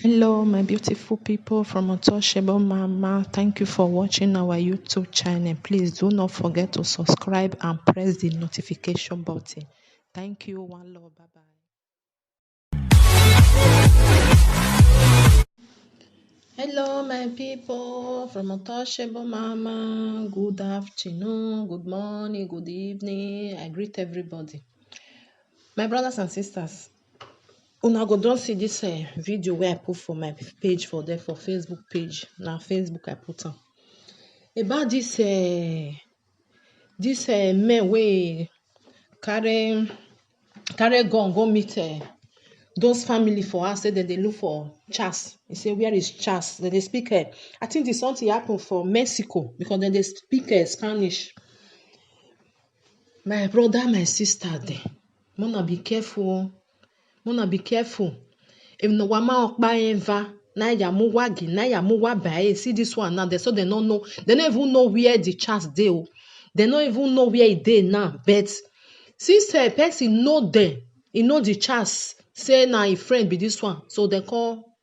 Hello, my beautiful people from Untouchable Mama. Thank you for watching our YouTube channel. Please do not forget to subscribe and press the notification button. Thank you. One love. Bye bye. Hello, my people from Untouchable Mama. Good afternoon, good morning, good evening. I greet everybody. My brothers and sisters, una go don see this video wey I put for my page for there for Facebook page. Na Facebook I put am about this men wey carry gun go meet those family for house say dem dey look for Charles. He say where is Charles? Dem dey speak I think this something happen for Mexico because dem dey speak Spanish. My brother, my sister dem, una be careful. Mona be careful. If no wama okpa eva, na ya muwagi, na ya muwabae. See this one now. So they don't know. They don't even know where the chance dey. They don't even know where it dey now. But since a person know them, he know the chance. Say na a friend be this one. So they call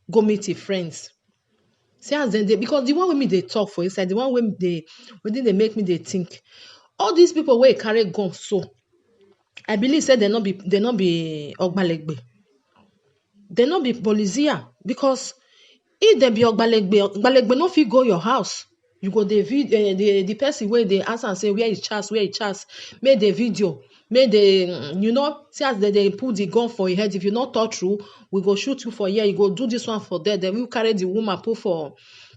go meet his friends. See as then they because the one with me they talk for inside, the one with they make me they think. All these people where carry gun so. I believe say they not be Ogbalegbe. They not be Polizia because if they be Ogbalegbe no fit go your house. You go the person where they answer and say where is Charles, make the video, make the see as they put the gun for your head. If you not touch through, we go shoot you for here. You go do this one for there. Then we carry the woman put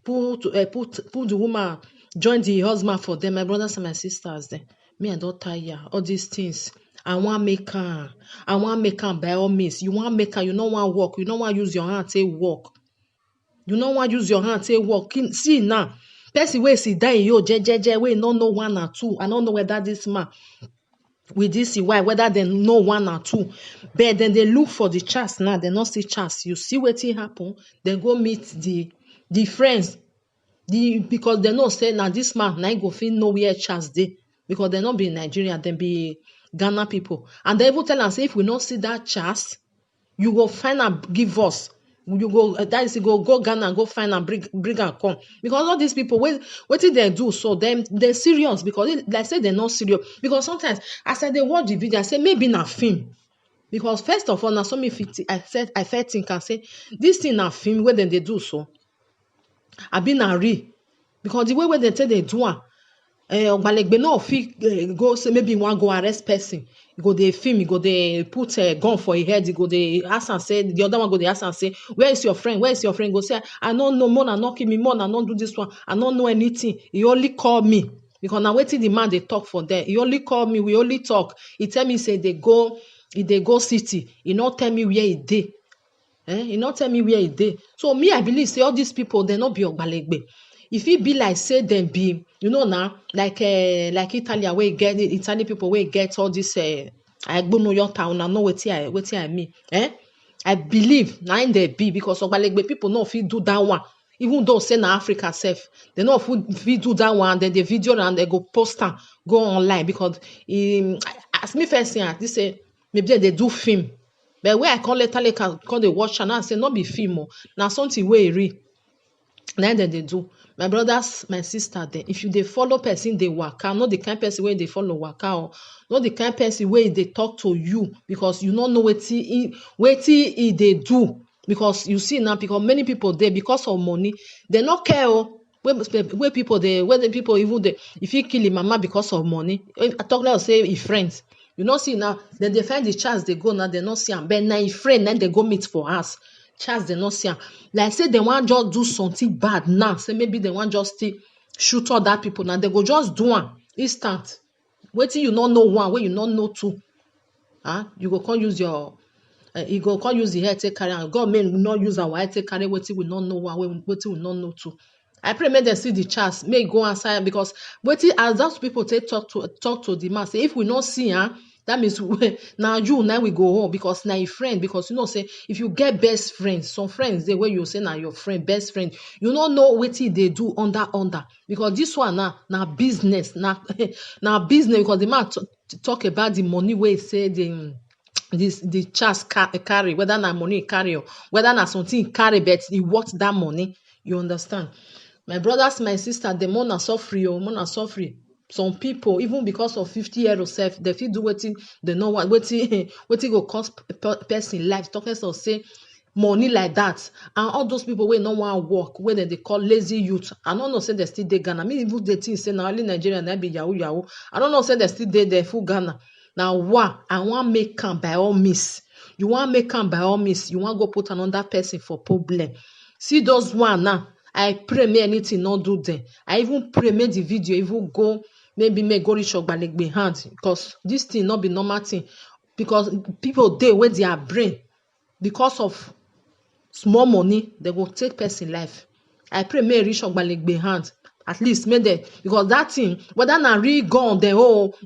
the woman join the husband for them. My brothers and my sisters. Then me I don't tire all these things. I want make am by all means. You want make am, you don't want work, you don't want use your hand to work. You don't want use your hand to work. See now, person wey sit down yo jejeje wey no know one or two. I don't know whether this man with this wife, whether they know one or two. But then they look for the chance now. They not see chance. You see what happen. Then go meet the friends. Because they know say now this man now go fit know where chance dey. Because they not be in Nigeria, they be Ghana people. And they even tell us if we not see that chance, you go find and give us. You go that is go Ghana and go find and bring and come. Because all these people, what did they do? So they're serious because like I say they're not serious. Because sometimes as I they watch the video, I say maybe na film. Because first of all, now so me I felt think and say this thing na film where then they do so. I been na real. Because the way they say they do it. Ogbalegbe no fit go say maybe one go arrest person. You go dey film, you go dey put a gun for his head, you go dey ask and say the other one go dey ask and say where is your friend? Where is your friend? Go say I don't know, Mona not kill me, Mona not do this one. I don't know anything. He only call me because now waiting the man they talk for there. He only call me. We only talk. He tell me say they go city. He not tell me where he dey. He not tell me where he dey. So me I believe say all these people they not be Ogbalegbe. If it be like say them be, now, like Italy where get Italian people where get all this I go know your town, I know what I mean. I believe now in they be because Ogbalegbe people no fit do that one. Even though say na Africa self, they no fit do that one, then the video and they go post and go online because as me first say this say maybe they do film. But where I call later call the watch channel and say not be film, now something where real. Then they do. My brothers, my sister, then if you they follow person they waka, not the kind person where they follow waka, or not the kind person where they talk to you because you don't know what they do. Because you see now, because many people there because of money, they not care. Where people even they if you kill him mama because of money, I talk like say if friends. You not see now, then they find the chance they go now, they not see them. But now if friend, then they go meet for us. Chance they not see am. Like say they want just do something bad now. Say maybe they want just still shoot all that people now. They go just do one instant. Waiting you not know one, where you not know two. You go can't use your you go can't use the head take carry and God may not use our head take carry waiting we not know one, waiting we not know two. I pray make them see the chance, may go outside because waiting as those people take talk to the man. Say if we not see that means now we go home because now your friend because say if you get best friends, some friends they where you say now your friend best friend, you don't know what they do under because this one now business now business because the man talk about the money where he say the chance carry, whether na money e carry or whether na something e carry, but e worth that money. You understand? My brothers, my sister, dem una suffer o, una suffer. Some people, even because of 50 euro sef, they fit do wetin they no want, wetin go cost person life. Talk less of say money like that. And all those people wey no wan work, wey dem dey call lazy youth, I no know say dem still dey Ghana. Me even dey think say na only Nigeria na be yahoo yahoo. I no know say dem still dey there full Ghana. Na wa I wan make am by all means. You wan make am by all means. You wan go put another person for problem. See those one now. I pray may anything not do them. I even pray may the video even go, maybe may go reach Ogbalegbe hand, because this thing not be normal thing. Because people dey with their brain, because of small money, they go take person life. I pray may reach Ogbalegbe hand. At least may they, because that thing, whether na real gone, then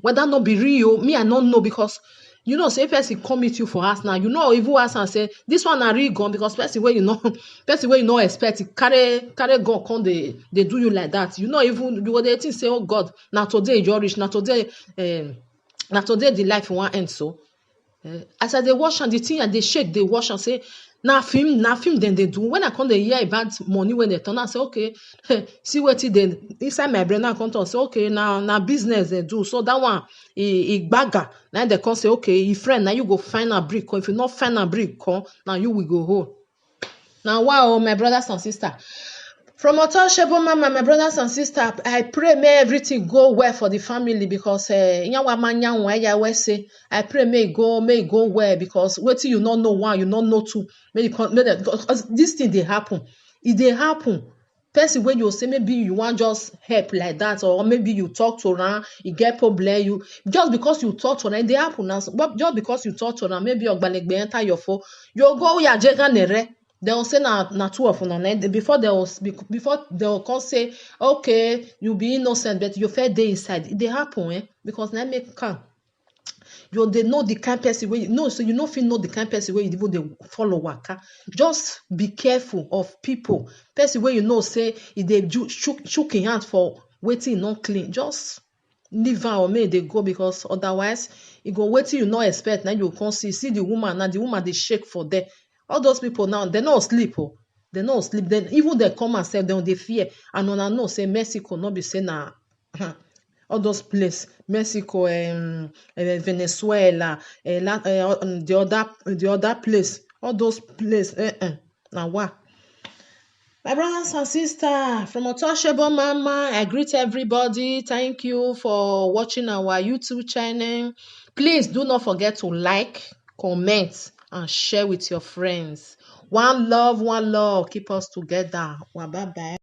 whether not be real, me I don't know, because you know, say person come meet you for us now, you know, even ask and say this one na real gone, because person where you know expect it, carry gun come they do you like that. You know, even you go dey think say, oh God, now today you rich, now today the life one end so. As I dey watch and the thing and they shake, they watch and say, na film then they do. When I come dey hear about money when they turn, I say, okay, see what it then inside my brain. I come to say, okay, now business they do. So that one, he bagger. Now they come say, okay, your friend, now you go find a brick. If you not find a brick, come now you will go home. Now, wow, my brothers and sisters. From Untouchable Mama, my brothers and sisters, I pray may everything go well for the family, because I pray may it go well, because what you not know one, you not know two. Because this thing they happen. If they happen, person when you say maybe you want just help like that, or maybe you talk to her, you get problem, you just because you talk to her, they happen now. But just because you talk to her, maybe Ogbalegbe enter your phone, you go ya jega nere. They will say na two of them. Before they will come say, okay, you be innocent, but you fair day inside. They happen, because now make come. They know the kind person where you know, so you know if you know the kind person where you even they follow waka. Just be careful of people. Person where you know say if they shook in hand for waiting not clean, just leave her or may they go, because otherwise you go waiting you not expect. Now you can't see the woman, now the woman they shake for them. All those people now, they not sleep. They not sleep. Then even they come and say they fear. And when I know say Mexico not be saying na all those places, Mexico, Venezuela, the other place, all those places. Now what? My brothers and sisters, from Untouchable Mama, I greet everybody. Thank you for watching our YouTube channel. Please do not forget to like, comment, and share with your friends. One love. Keep us together. Bye-bye.